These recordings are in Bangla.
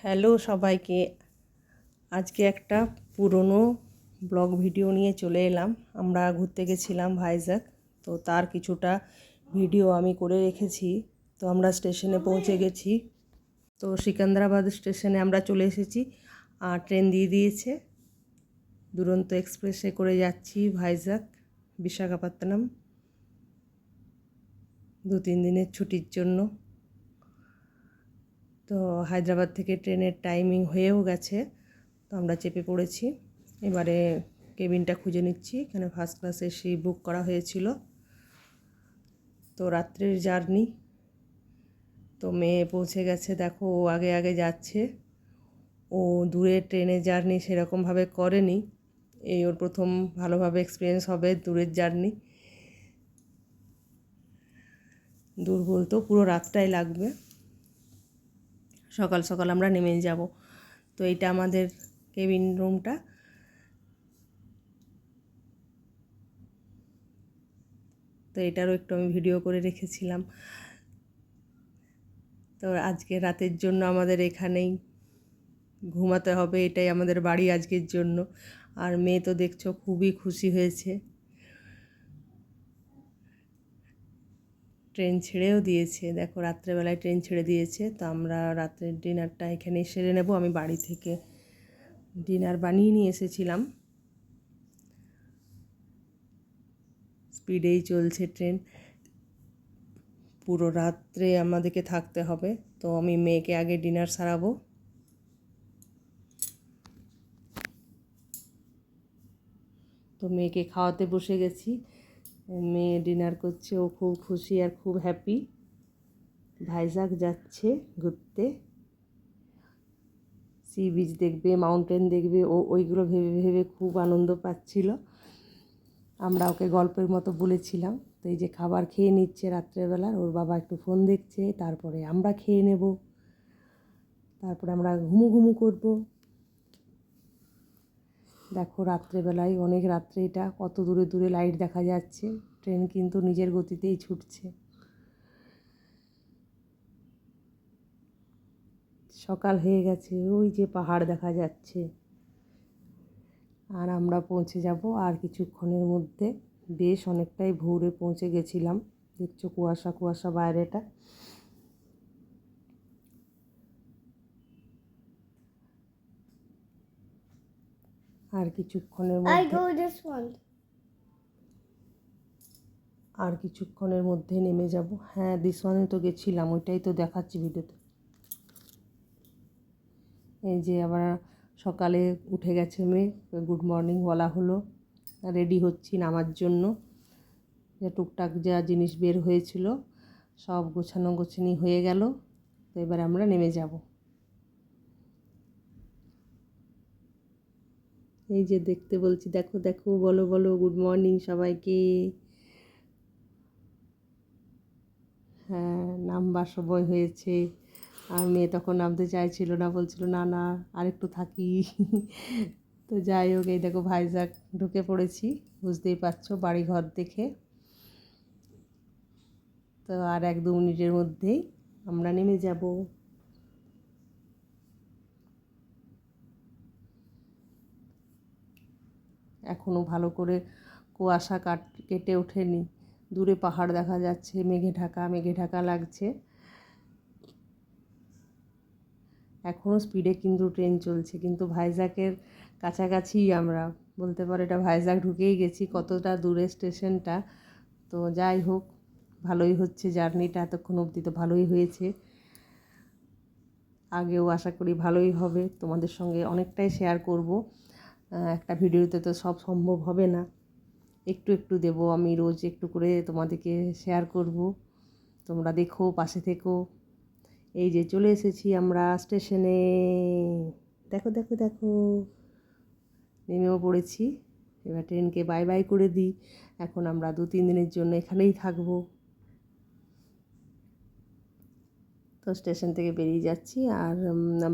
হ্যালো সবাইকে, আজকে একটা পুরনো ব্লগ ভিডিও নিয়ে চলে এলাম। আমরা ঘুরতে গেছিলাম ভাইজ্যাক, তো তার কিছুটা ভিডিও আমি করে রেখেছি। তো আমরা স্টেশনে পৌঁছে গেছি। তো সিকান্দ্রাবাদ স্টেশনে আমরা চলে এসেছি আর ট্রেন দিয়ে দিয়েছে। দুরন্ত এক্সপ্রেসে করে যাচ্ছি ভাইজ্যাক বিশাখাপত্তনম 2-3 দিনের ছুটির জন্য। তো হায়দ্রাবাদ থেকে ট্রেনের টাইমিং হয়েও গেছে, তো আমরা চেপে পড়েছি। এবারে কেবিনটা খুঁজে নিচ্ছি, এখানে ফার্স্ট ক্লাস এসি বুক করা হয়েছিল। তো রাত্রের জার্নি, তো মেয়ে পৌঁছে গেছে, দেখো ও আগে আগে যাচ্ছে। ও দূরের ট্রেনে জার্নি সেরকমভাবে করেনি, এই ওর প্রথম ভালোভাবে এক্সপিরিয়েন্স হবে দূরের জার্নি। দূর বলতেও পুরো রাতটাই লাগবে। সকাল সকাল আমরা নেমে যাব। তো এইটা আমাদের কেবিন রুমটা। তো এটারও একটু আমি ভিডিও করে রেখেছিলাম। তো আজকে রাতের জন্য আমাদের এখানেই ঘুমাতে হবে, এটাই আমাদের বাড়ি আজকের জন্য। আর মেয়ে তো দেখছো খুবই খুশি হয়েছে, ট্রেন ছেড়েও দিয়েছে। দেখো রাত্রেবেলায় ট্রেন ছেড়ে দিয়েছে। তো আমরা রাত্রের ডিনারটা এখানেই সেরে নেব। আমি বাড়ি থেকে ডিনার বানিয়ে নিয়ে এসেছিলাম। স্পিডেই চলছে ট্রেন, পুরো রাত্রে আমাদেরকে থাকতে হবে। তো আমি মেয়েকে আগে ডিনার সারাবো। তো মেয়েকে খাওয়াতে বসে গেছি, মেয়ে ডিনার করছে, ও খুব খুশি আর খুব হ্যাপি। ভাইজ্যাক যাচ্ছে ঘুরতে, সি বিচ দেখবে, মাউন্টেন দেখবে, ও ওইগুলো ভেবে ভেবে খুব আনন্দ পাচ্ছিল। আমরা ওকে গল্পের মতো বলেছিলাম। তো এই যে খাবার খেয়ে নিচ্ছে রাত্রেবেলা, ওর বাবা একটু ফোন দেখছে, তারপরে আমরা খেয়ে নেব, তারপরে আমরা ঘুমু ঘুমু করব। দেখো রাত্রেবেলায় অনেক রাত্রে, এটা কত দূরে দূরে লাইট দেখা যাচ্ছে। ট্রেন কিন্তু নিজের গতিতেই ছুটছে। সকাল হয়ে গেছে, ওই যে পাহাড় দেখা যাচ্ছে। আর আমরা পৌঁছে যাব আর কিছুক্ষণের মধ্যে। বেশ অনেকটাই ভোরে পৌঁছে গেছিলাম, দেখছো কুয়াশা কুয়াশা বাইরেটা। আর কিছুক্ষণের মধ্যে নেমে যাব। হ্যাঁ, দিসওয়ানে তো গেছিলাম, ওইটাই তো দেখাচ্ছি ভিডিওতে। এই যে আবার সকালে উঠে গেছে মেয়ে, গুড মর্নিং বলা হলো। রেডি হচ্ছি নামার জন্য। যে টুকটাক যা জিনিস বের হয়েছিল সব গোছানো গোছানি হয়ে গেল। তো এবার আমরা নেমে যাব। এই যে দেখতে বলছি, দেখো দেখো, বলো বলো গুড মর্নিং সবাইকে। হ্যাঁ, নামবার সময় হয়েছে। আর মেয়ে তখন নামতে চাইছিল না, বলছিল না না আরেকটু থাকি। তো যাই হোক, এই দেখো ভাইজ্যাক ঢুকে পড়েছি, বুঝতেই পারছো বাড়ি ঘর দেখে। তো আর 1-2 মিনিটের মধ্যেই আমরা নেমে যাব। এখনও ভালো করে কুয়াশা কেটে ওঠেনি, দূরে পাহাড় দেখা যাচ্ছে, মেঘে ঢাকা লাগছে। এখনও স্পিডে কিন্তু ট্রেন চলছে, কিন্তু ভাইজ্যাকের কাছাকাছি আমরা বলতে পারো, এটা ভাইজ্যাক ঢুকেই গেছি। কতটা দূরে স্টেশনটা, তো যাই হোক ভালোই হচ্ছে জার্নিটা, এতক্ষণ অবধি তো ভালোই হয়েছে। আগেও আশা করি ভালোই হবে। তোমাদের সঙ্গে অনেকটাই শেয়ার করব, একটা ভিডিওতে তো সব সম্ভব হবে না। একটু একটু দেব আমি, রোজ একটু করে তোমাদেরকে শেয়ার করব। তোমরা দেখো, পাশে থেকো। এই যে চলে এসেছি আমরা স্টেশনে, দেখো দেখো দেখো, নেমেও পড়েছি। এবার ট্রেনকে বাই বাই করে দিই। এখন আমরা 2-3 দিনের জন্য এখানেই থাকবো। তো স্টেশন থেকে বেরিয়ে যাচ্ছি, আর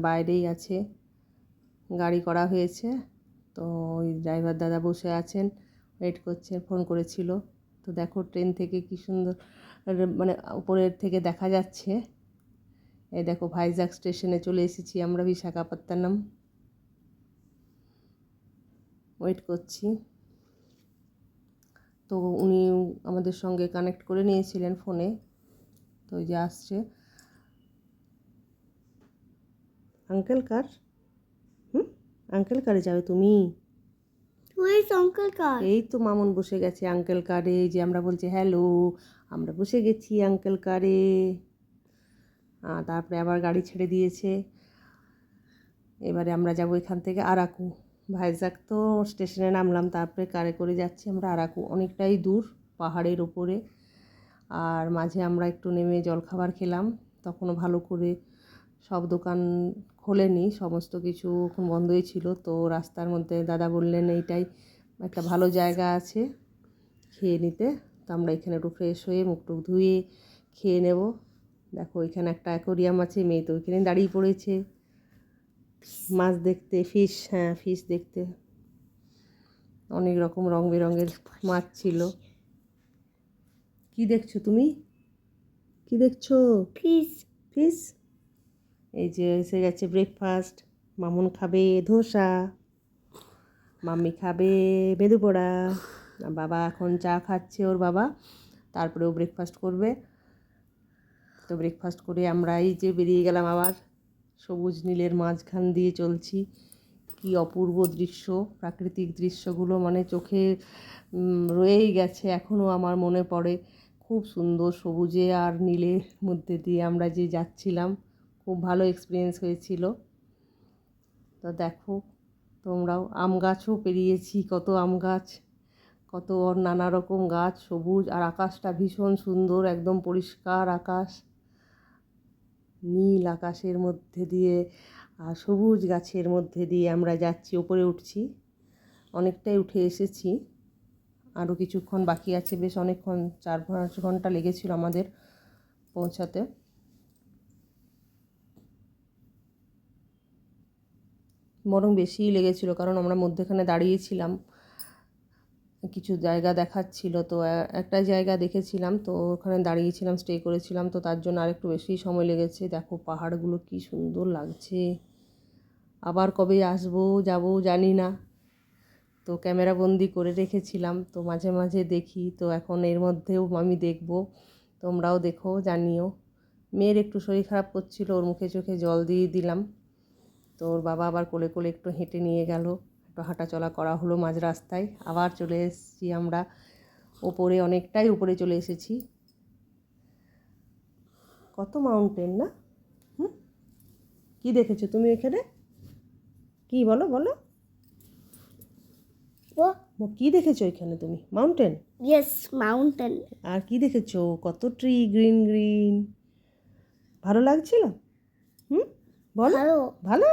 বাইরেই আছে, গাড়ি করা হয়েছে। তো ওই ড্রাইভার দাদা বসে আছেন, ওয়েট করছেন, ফোন করেছিল। তো দেখো ট্রেন থেকে কি সুন্দর, মানে উপরের থেকে দেখা যাচ্ছে এই দেখো ভাইজাগ স্টেশনে চলে এসেছি আমরা, বিশাখাপত্তনম। ওয়েট করছি। তো উনি আমাদের সঙ্গে কানেক্ট করে নিয়েছিলেন ফোনে, তো ওই যে আসছে। আঙ্কেল কার? আঙ্কেল কারে যাবে তুমি? আঙ্কেল কার? এই তো মামুন বসে গেছে আঙ্কেল কারে। এই যে আমরা বলছি হ্যালো, আমরা বসে গেছি আঙ্কেল কারে। তারপরে আবার গাড়ি ছেড়ে দিয়েছে। এবারে আমরা যাব এখান থেকে আরাকু। ভাইজাগ তো স্টেশনে নামলাম, তারপরে কারে করে যাচ্ছি আমরা আরাকু। অনেকটাই দূর, পাহাড়ের ওপরে। আর মাঝে আমরা একটু নেমে জলখাবার খেলাম। তখনও ভালো করে সব দোকান খোলেনি, সমস্ত কিছু এখন বন্ধই ছিল। তো রাস্তার মধ্যে দাদা বললেন এইটাই একটা ভালো জায়গা আছে খেয়ে নিতে। তো আমরা এখানে একটু ফ্রেশ হয়ে মুখ টুক ধুয়ে খেয়ে নেব। দেখো এখানে একটা অ্যাকোরিয়াম আছে, মেয়ে তো ওইখানে দাঁড়িয়ে পড়েছে মাছ দেখতে, ফিশ। হ্যাঁ, ফিশ দেখতে। অনেক রকম রং বেরঙের মাছ ছিল। কি দেখছো তুমি? কি দেখছো? ফিশ। ফিশ। এই যে এসে গেছে ব্রেকফাস্ট। মামুন খাবে ধোসা, মাম্মি খাবে মেদু পোড়া, বাবা এখন চা খাচ্ছে ওর বাবা, তারপরে ও ব্রেকফাস্ট করবে। তো ব্রেকফাস্ট করে আমরা এই যে বেরিয়ে গেলাম আবার। সবুজ নীলের মাঝখান দিয়ে চলছি। কি অপূর্ব দৃশ্য, প্রাকৃতিক দৃশ্যগুলো মানে চোখে রয়েই গেছে, এখনও আমার মনে পড়ে। খুব সুন্দর সবুজে আর নীলের মধ্যে দিয়ে আমরা যে যাচ্ছিলাম, খুব ভালো এক্সপিরিয়েন্স হয়েছিল। তো দেখো তোমরাও, আম গাছও পেরিয়েছি, কত আম গাছ, কত নানা রকম গাছ, সবুজ। আর আকাশটা ভীষণ সুন্দর, একদম পরিষ্কার আকাশ, নীল আকাশের মধ্যে দিয়ে আর সবুজ গাছের মধ্যে দিয়ে আমরা যাচ্ছি, ওপরে উঠছি। অনেকটাই উঠে এসেছি, আরও কিছুক্ষণ বাকি আছে। বেশ অনেকক্ষণ, 4-5 ঘন্টা লেগেছিল আমাদের পৌঁছাতে। বরং বেশিই লেগেছিল, কারণ আমরা মধ্যেখানে দাঁড়িয়েছিলাম, কিছু জায়গা দেখাচ্ছিল। তো একটা জায়গা দেখেছিলাম, তো ওখানে দাঁড়িয়েছিলাম, স্টে করেছিলাম, তো তার জন্য আরেকটু বেশি সময় লেগেছে। দেখো পাহাড়গুলো কি সুন্দর লাগছে। আবার কবে আসবো যাবো জানি না, তো ক্যামেরা বন্দি করে রেখেছিলাম, তো মাঝে মাঝে দেখি। তো এখন এর মধ্যেও আমি দেখব, তোমরাও দেখো, জানিও। মেয়ের একটু শরীর খারাপ করছিল, ওর মুখে চোখে জল দিয়ে দিলাম। তো ওর বাবা আবার কোলে কোলে একটু হেঁটে নিয়ে গেল, একটু হাঁটাচলা করা হলো মাঝ রাস্তায়। আবার চলে এসেছি আমরা ওপরে, অনেকটাই উপরে চলে এসেছি। কত মাউন্টেন না? কি দেখেছো তুমি এখানে? কি বলো বলো, কি দেখেছো এখানে তুমি? মাউন্টেন? Yes, mountain. আর কি দেখেছো? কত ট্রি, গ্রিন গ্রিন। ভালো লাগছিল? বলো। ভালো। ভালো?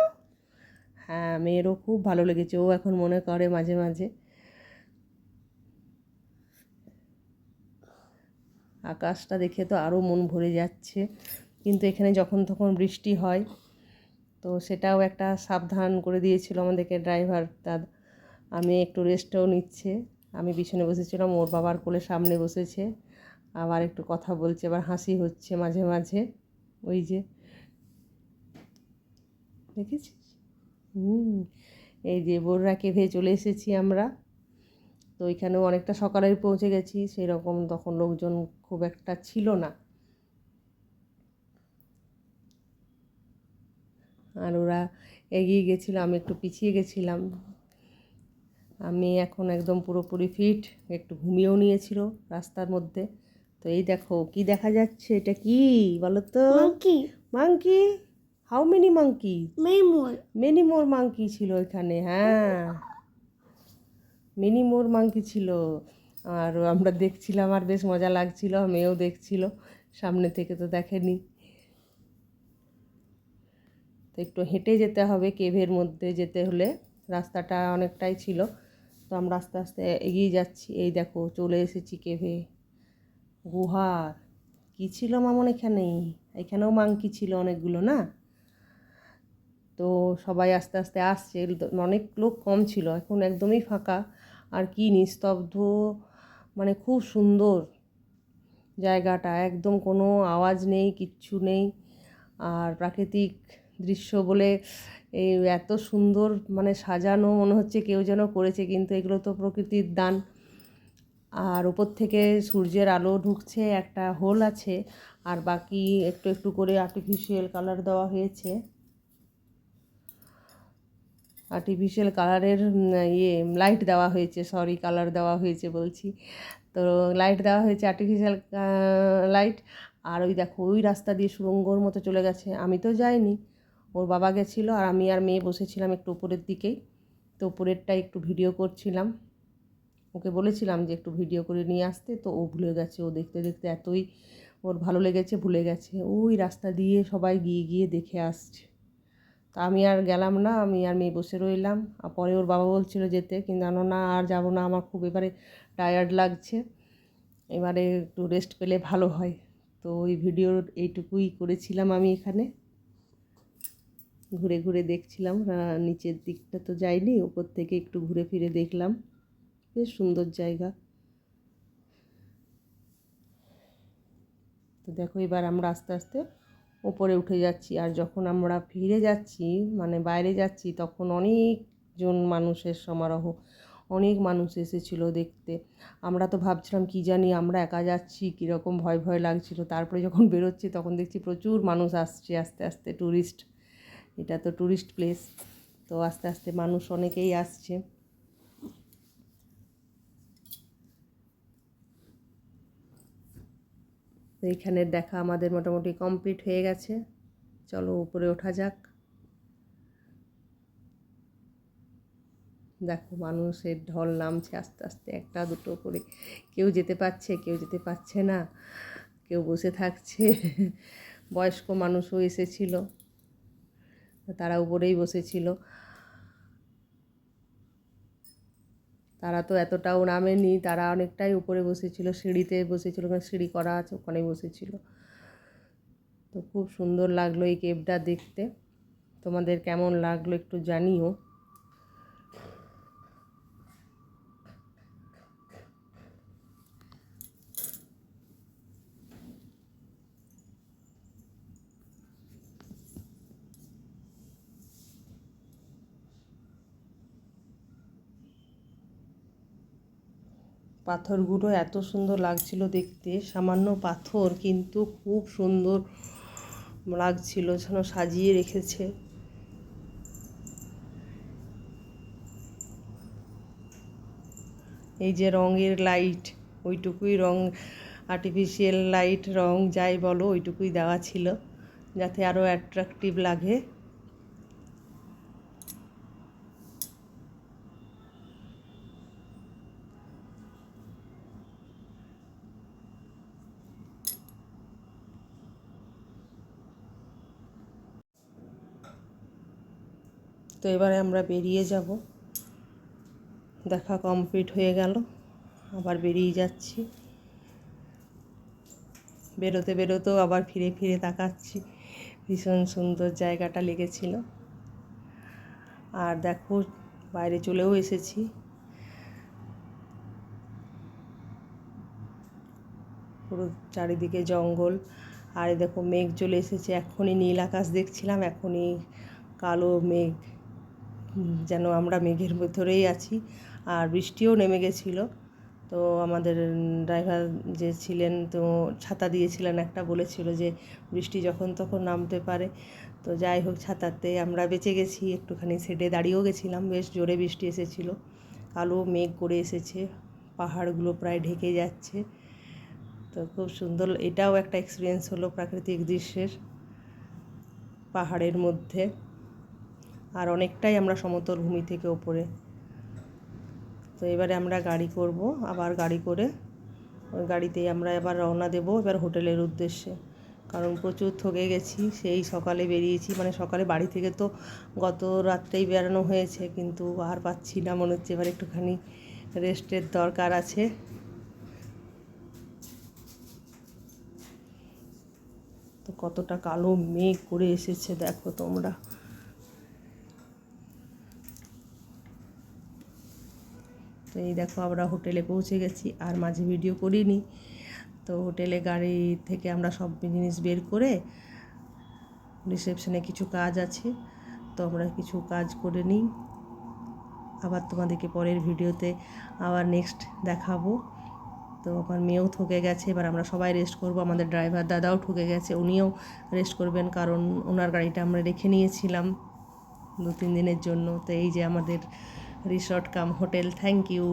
হ্যাঁ, মেয়েরও খুব ভালো লেগেছে, ও এখন মনে করে মাঝে মাঝে। আকাশটা দেখে তো আরও মন ভরে যাচ্ছে, কিন্তু এখানে যখন তখন বৃষ্টি হয়, তো সেটাও একটা সাবধান করে দিয়েছিল আমাদেরকে ড্রাইভার দাদা। আমি একটু রেস্টও নিচ্ছে, আমি পিছনে বসেছিলাম, ওর বাবার কোলে সামনে বসেছে, আবার একটু কথা বলছে, আবার হাসি হচ্ছে মাঝে মাঝে। ওই যে দেখেছিস? এই যে বোররা কেভে চলে এসেছি আমরা। তো ওইখানেও অনেকটা সকালেই পৌঁছে গেছি, সেই রকম তখন লোকজন খুব একটা ছিল না। আর ওরা এগিয়ে গেছিলো, আমি একটু পিছিয়ে গেছিলাম। আমি এখন একদম পুরোপুরি ফিট, একটু ঘুমিয়েও নিয়েছিল রাস্তার মধ্যে। তো এই দেখো কি দেখা যাচ্ছে, এটা কি বলো তো? Monkey. Monkey? How many monkey? Many more monkey ছিল এখানে। হ্যাঁ, মেনি মোর মাঙ্কি ছিল। আর আমরা দেখছিলাম, আর বেশ মজা লাগছিল, মেয়েও দেখছিল সামনে থেকে, তো দেখেনি। তো একটু হেঁটে যেতে হবে কেভের মধ্যে যেতে হলে, রাস্তাটা অনেকটাই ছিল। তো আমরা আস্তে আস্তে এগিয়ে যাচ্ছি। এই দেখো চলে এসেছি কেভে। গুহার কী ছিল মামন এখানে? এখানেও মাংকি ছিল অনেকগুলো না? তো সবাই আস্তে আস্তে আসছে, অনেক লোক কম ছিল, এখন একদমই ফাঁকা। আর কি নিস্তব্ধ, মানে খুব সুন্দর জায়গাটা, একদম কোনো আওয়াজ নেই, কিচ্ছু নেই। আর প্রাকৃতিক দৃশ্য বলে এই এত সুন্দর মানে সাজানো, মনে হচ্ছে কেউ যেন করেছে, কিন্তু এগুলো তো প্রকৃতির দান। আর ওপর থেকে সূর্যের আলো ঢুকছে, একটা হোল আছে, আর বাকি একটু একটু করে আর্টিফিশিয়াল কালার দেওয়া হয়েছে। আর্টিফিশিয়াল কালারের লাইট দেওয়া হয়েছে, সরি কালার দেওয়া হয়েছে বলছি, তো লাইট দেওয়া হয়েছে আর্টিফিশিয়াল লাইট। আর ওই দেখো ওই রাস্তা দিয়ে সুড়ঙ্গর মতো চলে গেছে, আমি তো যাইনি, ওর বাবা গেছিলো, আর আমি আর মেয়ে বসেছিলাম একটু উপরের দিকেই। তো উপরেরটা একটু ভিডিও করছিলাম, ওকে বলেছিলাম যে একটু ভিডিও করে নিয়ে আসতে, তো ও ভুলে গেছে। ও দেখতে দেখতে এতই ওর ভালো লেগেছে, ভুলে গেছে। ওই রাস্তা দিয়ে সবাই গিয়ে গিয়ে দেখে আসছে। তা আমি আর গেলাম না, আমি আর মেয়ে বসে রইলাম। আর পরে ওর বাবা বলছিল যেতে, কিন্তু জানো না আর যাবো না, আমার খুব এবারে টায়ার্ড লাগছে, এবারে একটু রেস্ট পেলে ভালো হয়। তো ওই ভিডিওর এইটুকুই করেছিলাম আমি এখানে, ঘুরে ঘুরে দেখছিলাম। নিচের দিকটা তো যাইনি, উপর থেকে একটু ঘুরে ফিরে দেখলাম, বেশ সুন্দর জায়গা। তো দেখো এবার আমরা আস্তে আস্তে ওপরে উঠে যাচ্ছি, আর যখন আমরা ফিরে যাচ্ছি মানে বাইরে যাচ্ছি, তখন অনেকজন মানুষের সমারোহ, অনেক মানুষ এসেছিলো দেখতে। আমরা তো ভাবছিলাম কি জানি আমরা একা যাচ্ছি, কীরকম ভয় ভয় লাগছিল। তারপরে যখন বেরোচ্ছি তখন দেখছি প্রচুর মানুষ আসছে আস্তে আস্তে, ট্যুরিস্ট, এটা তো ট্যুরিস্ট প্লেস, তো আস্তে আস্তে মানুষ অনেকেই আসছে। তো এইখানের দেখা আমাদের মোটামুটি কমপ্লিট হয়ে গেছে, চলো উপরে ওঠা যাক। দেখো মানুষের ঢল নামছে আস্তে আস্তে, একটা দুটো করে, কেউ যেতে পারছে, কেউ যেতে পারছে না, কেউ বসে থাকছে। বয়স্ক মানুষও এসেছিল, তারা উপরেই বসেছিল। তারা তো এতটাও নামেনি, তারা অনেকটাই উপরে বসেছিল, সিঁড়িতে বসেছিল, ওখানে সিঁড়ি করা আছে, ওখানে বসেছিল। তো খুব সুন্দর লাগলো এই কেভটা দেখতে। তোমাদের কেমন লাগলো একটু জানিও। পাথরগুলো এত সুন্দর লাগছিল দেখতে, সামান্য পাথর কিন্তু খুব সুন্দর লাগছিল, যেন সাজিয়ে রেখেছে। এই যে রঙের লাইট, ওইটুকুই রং, আর্টিফিশিয়াল লাইট, রং যাই বলো, ওইটুকুই দেওয়া ছিল যাতে আরও অ্যাট্রাকটিভ লাগে। তো এবারে আমরা বেরিয়ে যাব, দেখা কমপ্লিট হয়ে গেল, আবার বেরিয়ে যাচ্ছি। বেরোতে বেরোতেও আবার ফিরে ফিরে তাকাচ্ছি, ভীষণ সুন্দর জায়গাটা লেগেছিল। আর দেখো বাইরে চলেও এসেছি, পুরো চারিদিকে জঙ্গল। আর দেখো মেঘ চলে এসেছে, এখনই নীল আকাশ দেখছিলাম, এখনই কালো মেঘ, যেন আমরা মেঘের ভেতরেই আছি। আর বৃষ্টিও নেমে গেছিলো। তো আমাদের ড্রাইভার যে ছিলেন, তো ছাতা দিয়েছিলেন একটা, বলেছিল যে বৃষ্টি যখন তখন নামতে পারে। তো যাই হোক, ছাতাতে আমরা বেঁচে গেছি, একটুখানি শেডে দাঁড়িয়েও গেছিলাম, বেশ জোরে বৃষ্টি এসেছিল, কালো মেঘ করে এসেছে, পাহাড়গুলো প্রায় ঢেকে যাচ্ছে। তো খুব সুন্দর, এটাও একটা এক্সপিরিয়েন্স হলো প্রাকৃতিক দৃশ্যের, পাহাড়ের মধ্যে। আর অনেকটাই আমরা সমতল ভূমি থেকে ওপরে। তো এবারে আমরা গাড়ি করব, আবার গাড়ি করে ওই গাড়িতেই আমরা এবার রওনা দেব এবার হোটেলের উদ্দেশ্যে, কারণ প্রচুর থকে গেছি। সেই সকালে বেরিয়েছি, মানে সকালে বাড়ি থেকে তো গত রাত্রেই বেরানো হয়েছে, কিন্তু আর পাচ্ছি না, মনে হচ্ছে এবার একটুখানি রেস্টের দরকার আছে। তো কতটা কালো মেঘ করে এসেছে দেখো তোমরা। তো এই দেখো আমরা হোটেলে পৌঁছে গেছি, আর মাঝে ভিডিও করিনি। তো হোটেলে গাড়ি থেকে আমরা সব জিনিস বের করে রিসেপশনে কিছু কাজ আছে, তো আমরা কিছু কাজ করে নিই, আবার তোমাদেরকে পরের ভিডিওতে আবার নেক্সট দেখাবো। তো আমার মেয়েও ঠকে গেছে, এবার আমরা সবাই রেস্ট করব। আমাদের ড্রাইভার দাদাও ঠকে গেছে, উনিও রেস্ট করবেন, কারণ ওনার গাড়িটা আমরা রেখে নিয়েছিলাম 2-3 দিনের জন্য। তো এই যে আমাদের resort cum hotel, thank you.